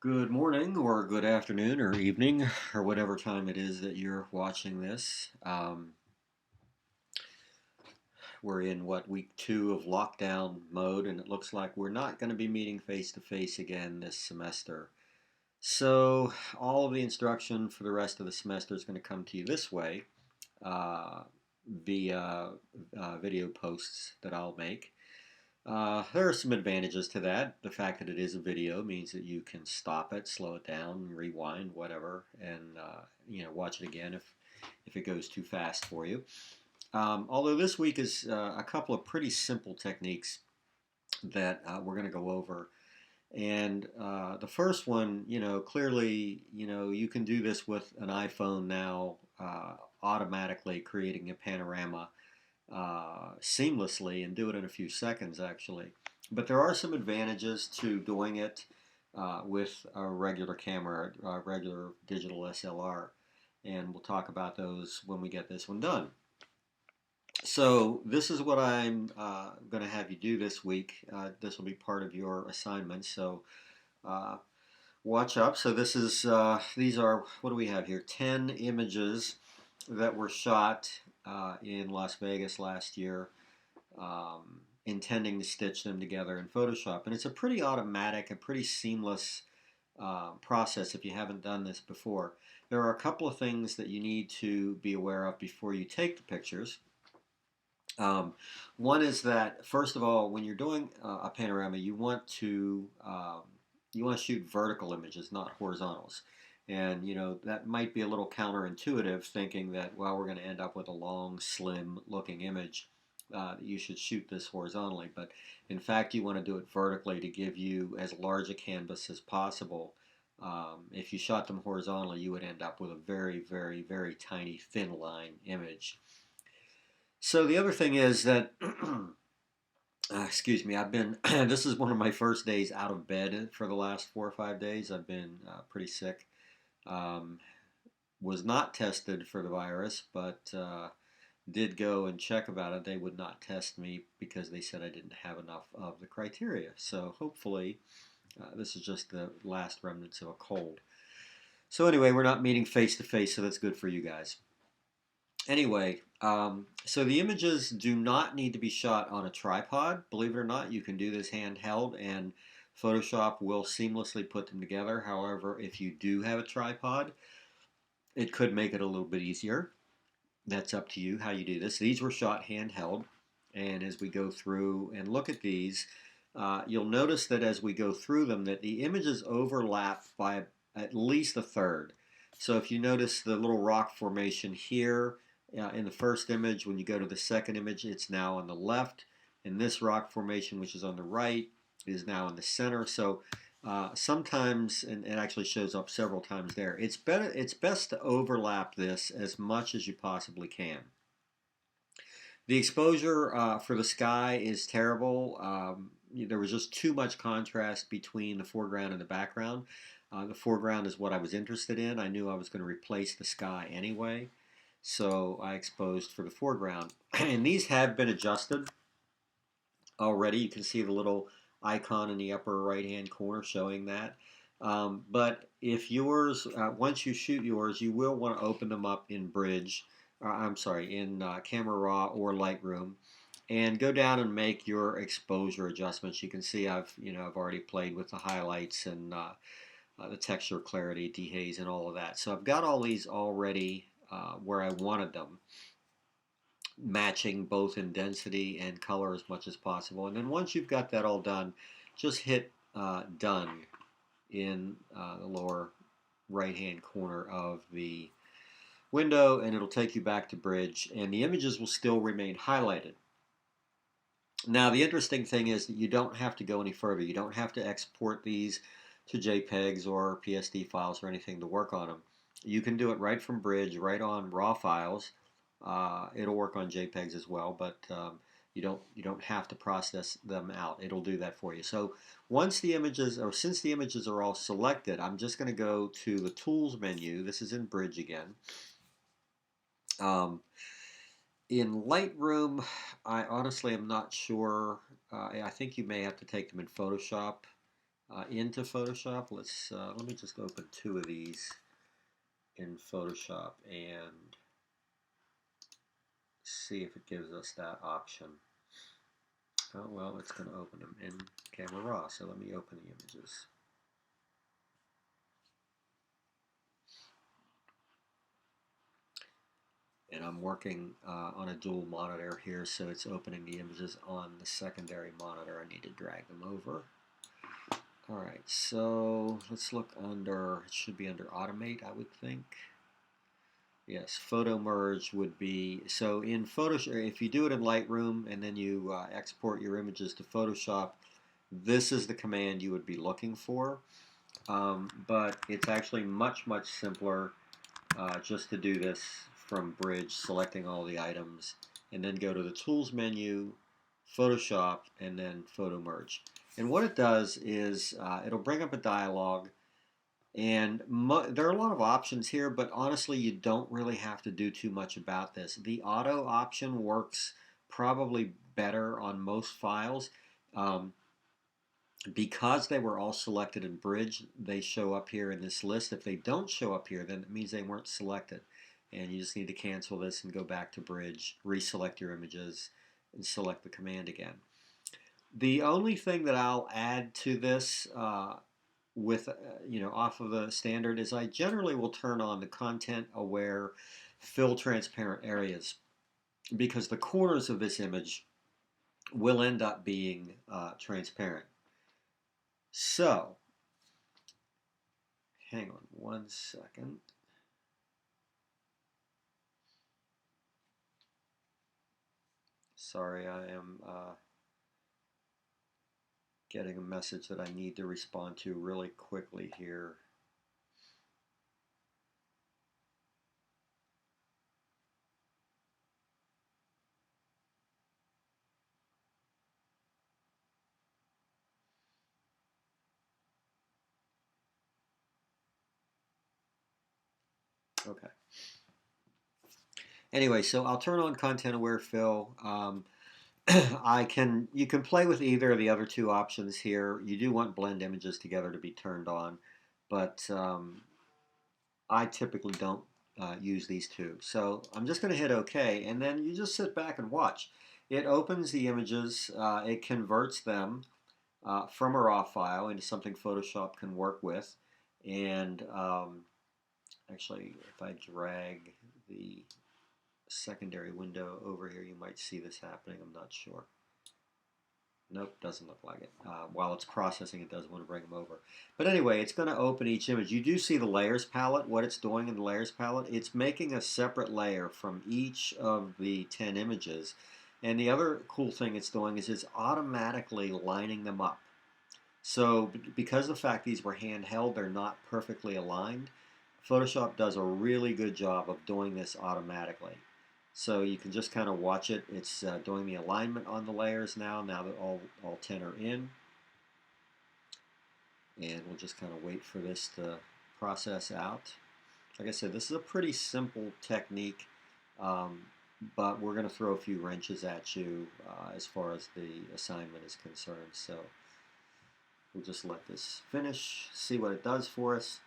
Good morning, or good afternoon, or evening, or whatever time it is that you're watching this. We're in week two of lockdown mode, and it looks like we're not going to be meeting face to face again this semester. So, all of the instruction for the rest of the semester is going to come to you this way uh, via video posts that I'll make. There are some advantages to that. The fact that it is a video means that you can stop it, slow it down, rewind, whatever, and watch it again if it goes too fast for you. Although this week is a couple of pretty simple techniques that we're going to go over. And the first one, clearly, you can do this with an iPhone now, automatically creating a panorama seamlessly and do it in a few seconds, actually. But there are some advantages to doing it with a regular camera, a regular digital SLR, and we'll talk about those when we get this one done. So this is what I'm going to have you do this week. This will be part of your assignment. So uh, watch up. So these are, what do we have here? 10 images that were shot in Las Vegas last year, intending to stitch them together in Photoshop. And it's a pretty automatic, a pretty seamless process if you haven't done this before. There are a couple of things that you need to be aware of before you take the pictures. Um, One is that, first of all, when you're doing a panorama, you want to shoot vertical images, not horizontals. And that might be a little counterintuitive, thinking that, well, we're going to end up with a long, slim looking image. You should shoot this horizontally, but in fact, you want to do it vertically to give you as large a canvas as possible. If you shot them horizontally, you would end up with a very, very, very tiny, thin line image. So the other thing is that, excuse me, I've been, this is one of my first days out of bed for the last 4 or 5 days. I've been pretty sick. Um, was not tested for the virus, but did go and check about it. They would not test me because they said I didn't have enough of the criteria. So hopefully, this is just the last remnants of a cold. So anyway, we're not meeting face to face, so that's good for you guys. Anyway, so the images do not need to be shot on a tripod. Believe it or not, you can do this handheld and Photoshop will seamlessly put them together. However, if you do have a tripod, it could make it a little bit easier. That's up to you how you do this. These were shot handheld, and as we go through and look at these, you'll notice that as we go through them that the images overlap by at least a third. So if you notice the little rock formation here in the first image, when you go to the second image, it's now on the left, and this rock formation, which is on the right, is now in the center. So sometimes, and it actually shows up several times there, it's best to overlap this as much as you possibly can. The exposure for the sky is terrible. There was just too much contrast between the foreground and the background. The foreground is what I was interested in. I knew I was going to replace the sky anyway, so I exposed for the foreground. And these have been adjusted already. You can see the little icon in the upper right hand corner showing that. But if yours, once you shoot yours, you will want to open them up in Bridge, I'm sorry, in Camera Raw or Lightroom, and go down and make your exposure adjustments. You can see I've already played with the highlights and the texture, clarity, dehaze, and all of that. So I've got all these already where I wanted them, matching both in density and color as much as possible. And then once you've got that all done, just hit done in the lower right hand corner of the window, and it'll take you back to Bridge, and the images will still remain highlighted. Now the interesting thing is that you don't have to go any further. You don't have to export these to JPEGs or PSD files or anything to work on them. You can do it right from Bridge, right on RAW files. It'll work on JPEGs as well, but you don't have to process them out. It'll do that for you. So once the images, or since the images are all selected, I'm just going to go to the Tools menu. This is in Bridge again. In Lightroom, I honestly am not sure. I think you may have to take them in Photoshop into Photoshop. Let me just open two of these in Photoshop and see if it gives us that option. Oh, well, it's going to open them in Camera Raw, so let me open the images. And I'm working on a dual monitor here, so it's opening the images on the secondary monitor. I need to drag them over. Alright, so let's look under, it should be under Automate, I would think. Yes, Photo Merge would be, so in Photoshop, if you do it in Lightroom and then you export your images to Photoshop, this is the command you would be looking for. But it's actually much, much simpler just to do this from Bridge, selecting all the items, and then go to the Tools menu, Photoshop, and then Photo Merge. And what it does is it'll bring up a dialog, and there are a lot of options here, but honestly, you don't really have to do too much about this. The auto option works probably better on most files. Um, because they were all selected in Bridge, they show up here in this list. If they don't show up here, then it means they weren't selected. And you just need to cancel this and go back to Bridge, reselect your images, and select the command again. The only thing that I'll add to this with off of the standard is I generally will turn on the content aware fill transparent areas, because the corners of this image will end up being transparent. So hang on one second. Sorry, I am getting a message that I need to respond to really quickly here. Okay. Anyway, so I'll turn on content aware fill. You can play with either of the other two options here. You do want blend images together to be turned on, but I typically don't use these two. So I'm just going to hit OK, and then you just sit back and watch. It opens the images, it converts them from a raw file into something Photoshop can work with. And actually, if I drag the secondary window over here, you might see this happening. I'm not sure. Nope, doesn't look like it. While it's processing, it does want to bring them over. But anyway, it's going to open each image. You do see the layers palette, what it's doing in the layers palette. It's making a separate layer from each of the 10 images. And the other cool thing it's doing is it's automatically lining them up. So because of the fact these were handheld, they're not perfectly aligned. Photoshop does a really good job of doing this automatically. So you can just kind of watch it. It's doing the alignment on the layers now that all 10 are in. And we'll just kind of wait for this to process out. Like I said, this is a pretty simple technique, but we're going to throw a few wrenches at you as far as the assignment is concerned. So we'll just let this finish, see what it does for us,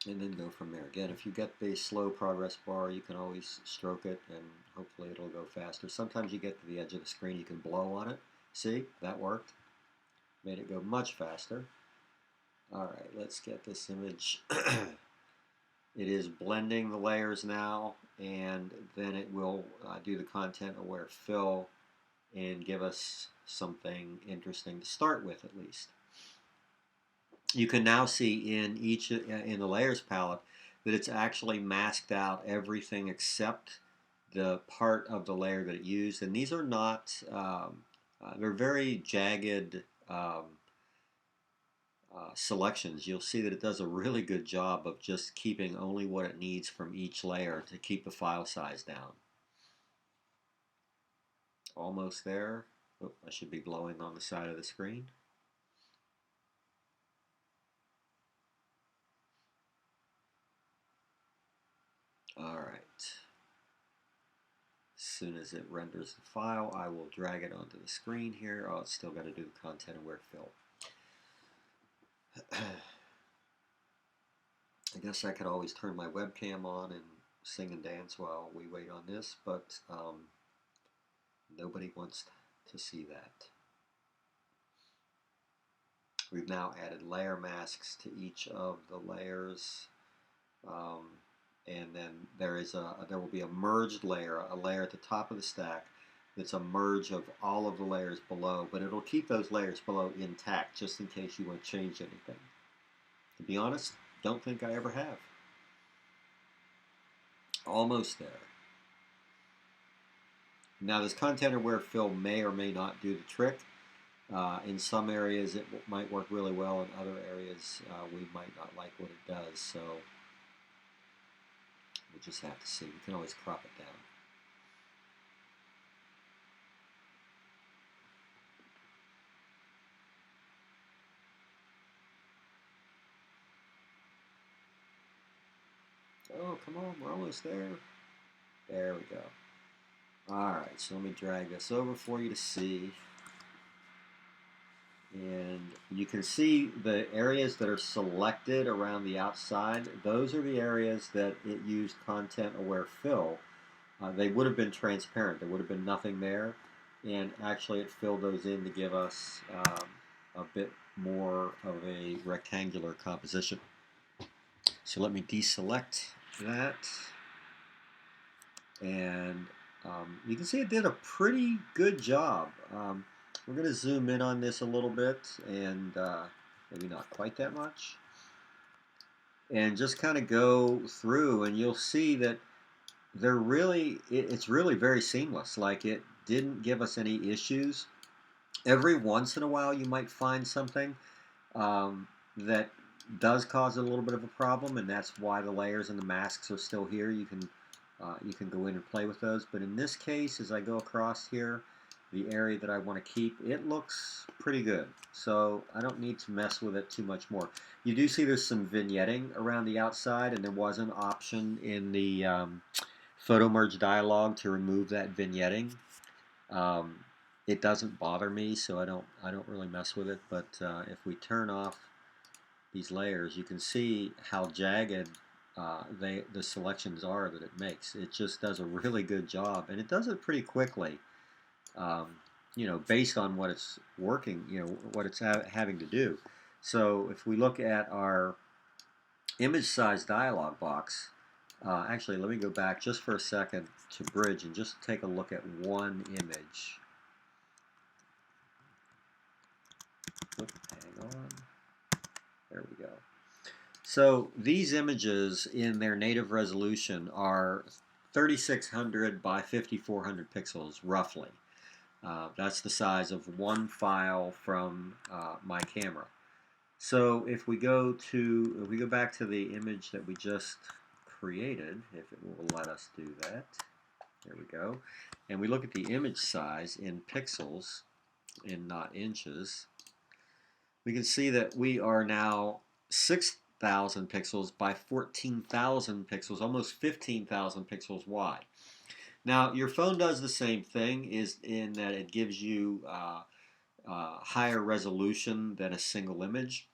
and then go from there. Again, if you get the slow progress bar, you can always stroke it and hopefully it'll go faster. Sometimes you get to the edge of the screen, you can blow on it. See, that worked. Made it go much faster. Alright, let's get this image. It is blending the layers now, and then it will do the content aware fill and give us something interesting to start with, at least. You can now see in the layers palette that it's actually masked out everything except the part of the layer that it used. And these are not, they're very jagged selections. You'll see that it does a really good job of just keeping only what it needs from each layer to keep the file size down. Almost there. Oh, I should be blowing on the side of the screen. All right. soon as it renders the file, I will drag it onto the screen here. Oh, it's still got to do the content aware fill. I guess I could always turn my webcam on and sing and dance while we wait on this, but nobody wants to see that. We've now added layer masks to each of the layers, and then there will be a merged layer, a layer at the top of the stack that's a merge of all of the layers below, but it'll keep those layers below intact just in case you want to change anything. To be honest, don't think I ever have. Almost there. Now this content aware fill may or may not do the trick. In some areas it might work really well, in other areas we might not like what it does, so we'll just have to see. We can always crop it down. Oh, come on, we're almost there. There we go. Alright, so let me drag this over for you to see. And you can see the areas that are selected around the outside. Those are the areas that it used content aware fill. They would have been transparent. There would have been nothing there. And actually it filled those in to give us a bit more of a rectangular composition. So let me deselect that. And you can see it did a pretty good job. We're going to zoom in on this a little bit, and maybe not quite that much, and just kind of go through, and you'll see that it's really very seamless. Like, it didn't give us any issues. Every once in a while you might find something that does cause a little bit of a problem, and that's why the layers and the masks are still here. You can go in and play with those, but in this case, as I go across here, the area that I want to keep, it looks pretty good. So I don't need to mess with it too much more. You do see there's some vignetting around the outside, and there was an option in the photo merge dialog to remove that vignetting. It doesn't bother me, so I don't really mess with it. But if we turn off these layers, you can see how jagged the selections are that it makes. It just does a really good job, and it does it pretty quickly. Based on what it's working, what it's having to do. So if we look at our image size dialog box, actually let me go back just for a second to Bridge and just take a look at one image. Hang on. There we go. So these images in their native resolution are 3600 by 5400 pixels roughly. That's the size of one file from my camera. So if we go back to the image that we just created, if it will let us do that, there we go, and we look at the image size in pixels, in not inches, we can see that we are now 6,000 pixels by 14,000 pixels, almost 15,000 pixels wide. Now, your phone does the same thing, is in that it gives you higher resolution than a single image,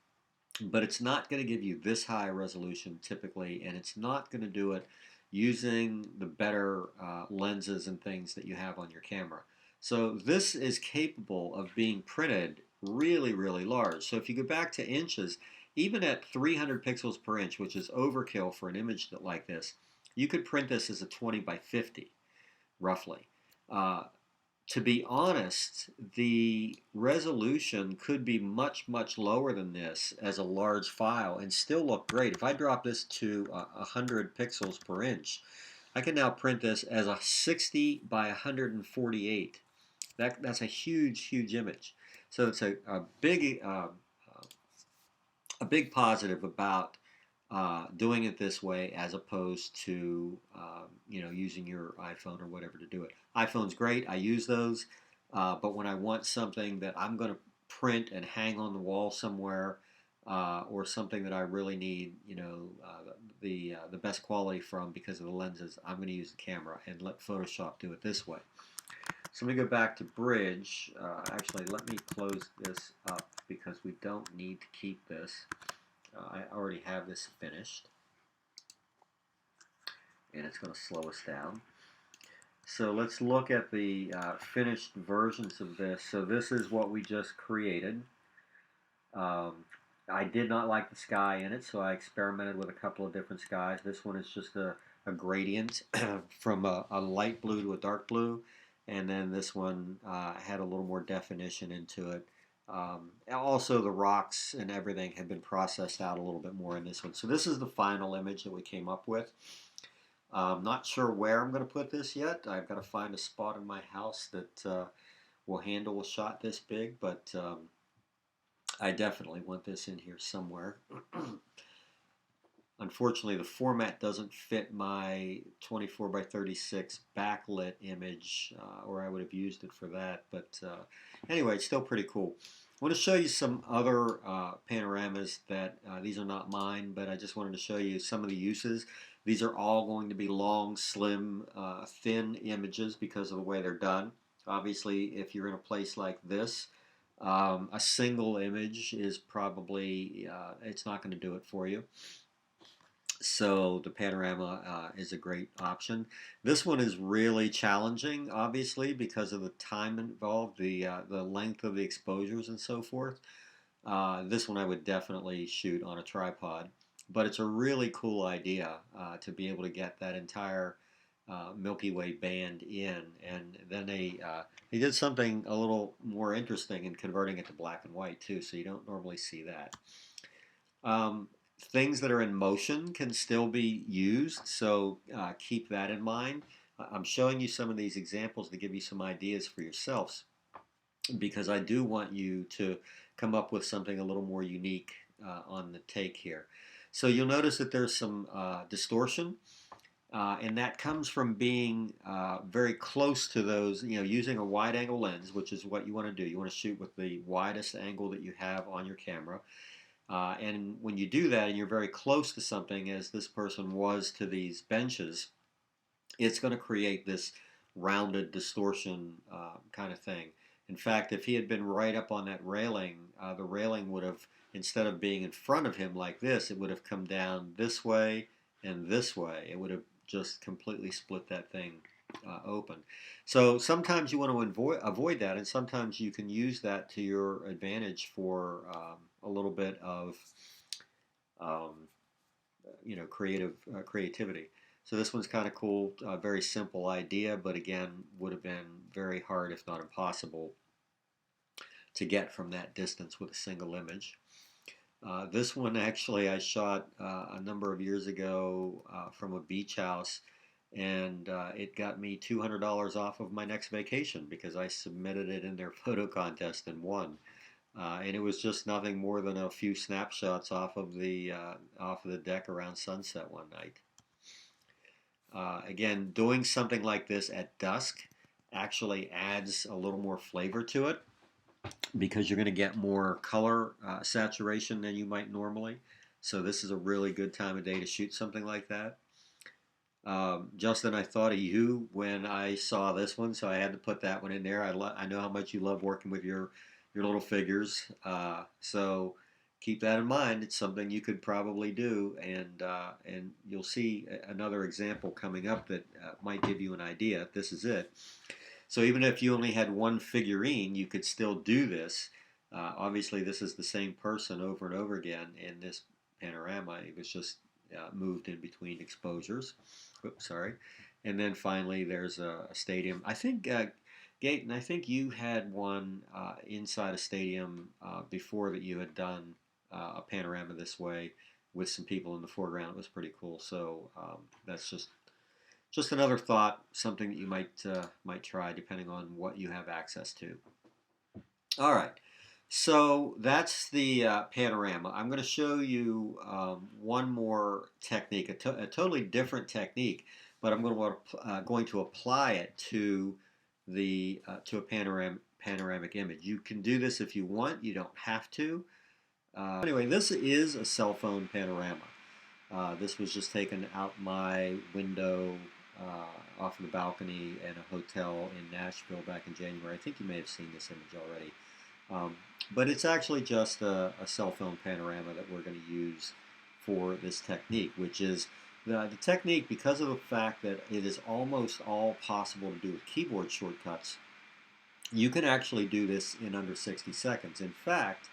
but it's not going to give you this high resolution typically, and it's not going to do it using the better lenses and things that you have on your camera. So this is capable of being printed really, really large. So if you go back to inches, even at 300 pixels per inch, which is overkill for an image like this, you could print this as a 20 by 50. Roughly. To be honest, the resolution could be much, much lower than this as a large file and still look great. If I drop this to 100 pixels per inch, I can now print this as a 60 by 148. That's a huge, huge image. So it's a big positive about doing it this way as opposed to using your iPhone or whatever to do it. iPhone's great, I use those, but when I want something that I'm going to print and hang on the wall somewhere, or something that I really need, the best quality from because of the lenses, I'm going to use the camera and let Photoshop do it this way. So let me go back to Bridge. Actually, let me close this up because we don't need to keep this. I already have this finished, and it's going to slow us down. So let's look at the finished versions of this. So this is what we just created. Um, I did not like the sky in it, so I experimented with a couple of different skies. This one is just a gradient from a light blue to a dark blue, and then this one had a little more definition into it. Also, the rocks and everything had been processed out a little bit more in this one. So this is the final image that we came up with. I'm not sure where I'm going to put this yet. I've got to find a spot in my house that will handle a shot this big, but I definitely want this in here somewhere. Unfortunately, the format doesn't fit my 24 by 36 backlit image, or I would have used it for that. But anyway, it's still pretty cool. I want to show you some other panoramas that these are not mine, but I just wanted to show you some of the uses. These are all going to be long, slim, thin images because of the way they're done. Obviously, if you're in a place like this, a single image is probably, it's not going to do it for you. So the panorama is a great option. This one is really challenging, obviously, because of the time involved, the length of the exposures and so forth. This one I would definitely shoot on a tripod, but it's a really cool idea to be able to get that entire Milky Way band in, and then they did something a little more interesting in converting it to black and white too, so you don't normally see that. Um, Things that are in motion can still be used, so keep that in mind. I'm showing you some of these examples to give you some ideas for yourselves because I do want you to come up with something a little more unique on the take here. So you'll notice that there's some distortion, and that comes from being very close to those, using a wide angle lens, which is what you want to do. You want to shoot with the widest angle that you have on your camera. And when you do that and you're very close to something, as this person was to these benches, it's going to create this rounded distortion kind of thing. In fact, if he had been right up on that railing, the railing would have, instead of being in front of him like this, it would have come down this way and this way. It would have just completely split that thing open. So sometimes you want to avoid that, and sometimes you can use that to your advantage for a little bit of um, creativity. So this one's kind of cool, very simple idea, but again, would have been very hard, if not impossible, to get from that distance with a single image. This one actually I shot a number of years ago from a beach house, and it got me $200 off of my next vacation because I submitted it in their photo contest and won. And it was just nothing more than a few snapshots off of the deck around sunset one night. Again, doing something like this at dusk actually adds a little more flavor to it because you're going to get more color saturation than you might normally. So this is a really good time of day to shoot something like that. Justin, I thought of you when I saw this one, so I had to put that one in there. I know how much you love working with your little figures, so keep that in mind. It's something you could probably do, and you'll see another example coming up that might give you an idea. This is it. So even if you only had one figurine, you could still do this. Obviously, this is the same person over and over again in this panorama. It was just moved in between exposures. Oops, sorry. And then finally, there's a stadium. I think, Gaten, I think you had one inside a stadium before that you had done a panorama this way with some people in the foreground. It was pretty cool. So that's just another thought, something that you might try depending on what you have access to. All right. So that's the panorama. I'm going to show you one more technique, a totally different technique, but I'm going to apply it to a panoramic image. You can do this if you want. You don't have to. Anyway, this is a cell phone panorama. This was just taken out my window off of the balcony in a hotel in Nashville back in January. I think you may have seen this image already. But it's actually just a cell phone panorama that we're going to use for this technique, which is the technique, because of the fact that it is almost all possible to do with keyboard shortcuts. You can actually do this in under 60 seconds. In fact,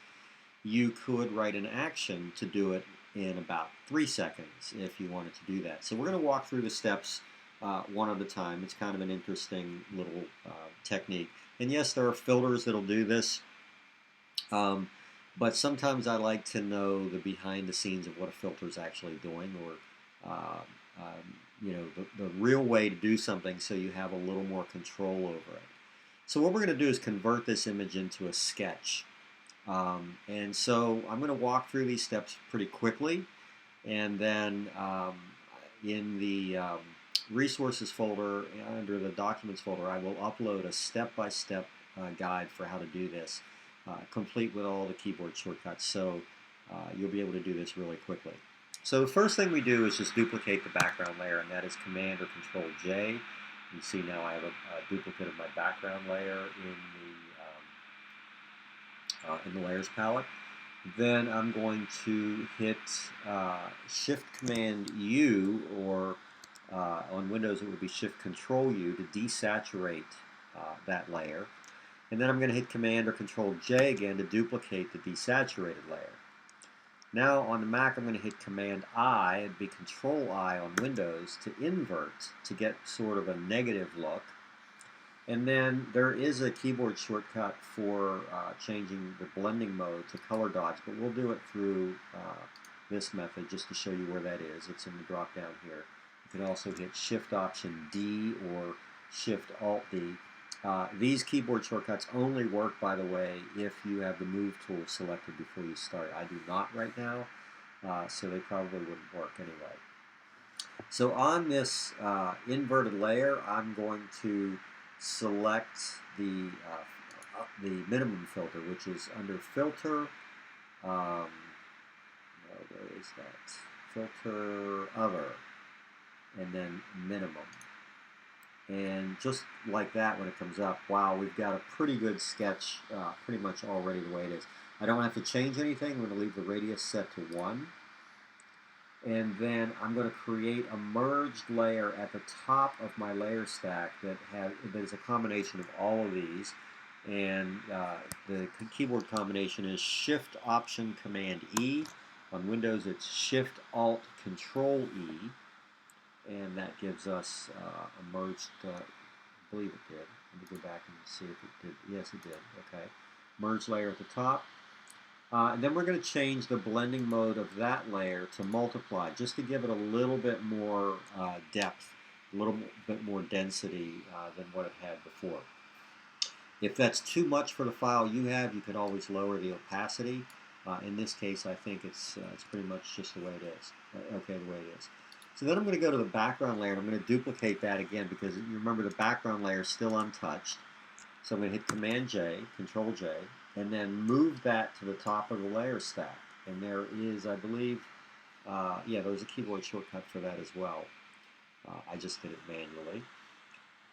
you could write an action to do it in about 3 seconds if you wanted to do that. So we're going to walk through the steps one at a time. It's kind of an interesting little technique. And yes, there are filters that'll do this, but sometimes I like to know the behind the scenes of what a filter is actually doing, or the real way to do something, so you have a little more control over it. So what we're going to do is convert this image into a sketch. And so I'm going to walk through these steps pretty quickly, and then in the resources folder, under the documents folder, I will upload a step-by-step guide for how to do this, complete with all the keyboard shortcuts, so you'll be able to do this really quickly. So the first thing we do is just duplicate the background layer, and that is Command or Control J. You see now I have a duplicate of my background layer in the layers palette. Then I'm going to hit Shift Command U, or on Windows it would be Shift Control U, to desaturate that layer. And then I'm going to hit Command or Control J again to duplicate the desaturated layer. Now on the Mac I'm going to hit Command I, it'd be Control I on Windows, to invert, to get sort of a negative look. And then there is a keyboard shortcut for changing the blending mode to color dots, but we'll do it through this method just to show you where that is. It's in the drop down here. You can also hit Shift Option D or Shift Alt D. These keyboard shortcuts only work, by the way, if you have the Move tool selected before you start. I do not right now, so they probably wouldn't work anyway. So on this inverted layer, I'm going to select the minimum filter, which is under Filter. Where is that? Filter Other, and then Minimum. And just like that, when it comes up, wow, we've got a pretty good sketch pretty much already the way it is. I don't have to change anything. I'm going to leave the radius set to 1. And then I'm going to create a merged layer at the top of my layer stack that is a combination of all of these. And the keyboard combination is Shift Option Command E. On Windows it's Shift Alt Control E. And that gives us a merged, I believe it did. Let me go back and see if it did. Yes, it did. Okay. Merged layer at the top. And then we're going to change the blending mode of that layer to multiply, just to give it a little bit more depth, a little bit more density than what it had before. If that's too much for the file you have, you can always lower the opacity. In this case, I think it's pretty much just the way it is. Okay, the way it is. So then I'm going to go to the background layer, and I'm going to duplicate that again, because you remember the background layer is still untouched. So I'm going to hit Command J, Control J, and then move that to the top of the layer stack. And there is, I believe, yeah, there's a keyboard shortcut for that as well. I just did it manually.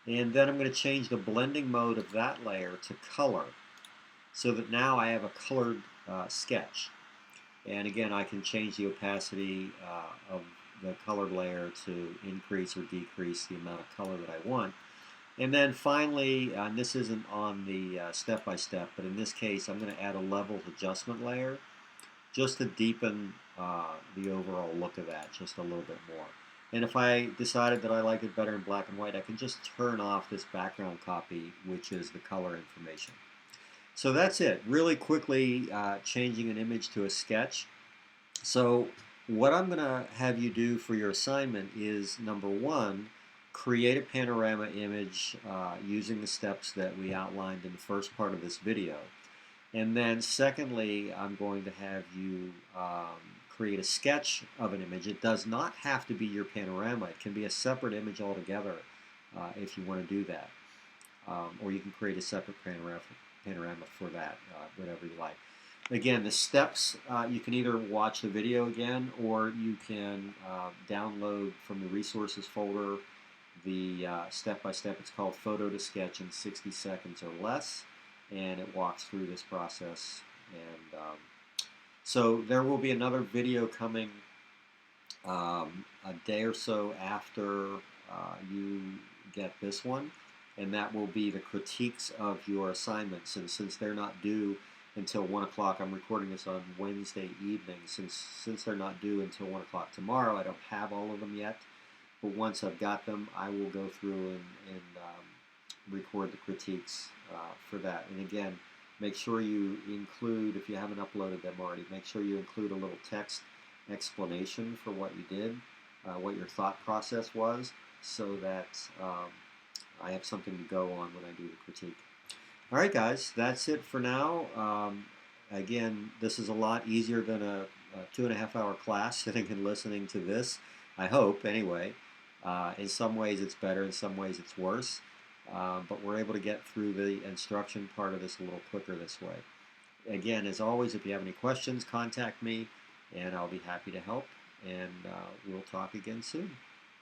And then I'm going to change the blending mode of that layer to color, so that now I have a colored sketch. And again, I can change the opacity of the colored layer to increase or decrease the amount of color that I want. And then finally, and this isn't on the step-by-step, but in this case I'm going to add a levels adjustment layer just to deepen the overall look of that just a little bit more. And if I decided that I like it better in black and white, I can just turn off this background copy, which is the color information. So that's it. Really quickly changing an image to a sketch. So what I'm going to have you do for your assignment is, number one, create a panorama image using the steps that we outlined in the first part of this video. And then secondly, I'm going to have you create a sketch of an image. It does not have to be your panorama. It can be a separate image altogether if you want to do that. Or you can create a separate panorama for that, whatever you like. Again, the steps, you can either watch the video again or you can download from the resources folder the step by step. It's called Photo to Sketch in 60 seconds or less, and it walks through this process. And so there will be another video coming a day or so after you get this one, and that will be the critiques of your assignments. And since they're not due until 1 o'clock, I'm recording this on Wednesday evening. Since they're not due until 1 o'clock tomorrow, I don't have all of them yet. But once I've got them, I will go through and record the critiques for that. And again, make sure you include, if you haven't uploaded them already, make sure you include a little text explanation for what you did, what your thought process was, so that I have something to go on when I do the critique. All right, guys, that's it for now. Again, this is a lot easier than a 2.5 hour class sitting and listening to this. I hope, anyway. In some ways it's better, in some ways it's worse. But we're able to get through the instruction part of this a little quicker this way. Again, as always, if you have any questions, contact me, and I'll be happy to help. And we'll talk again soon.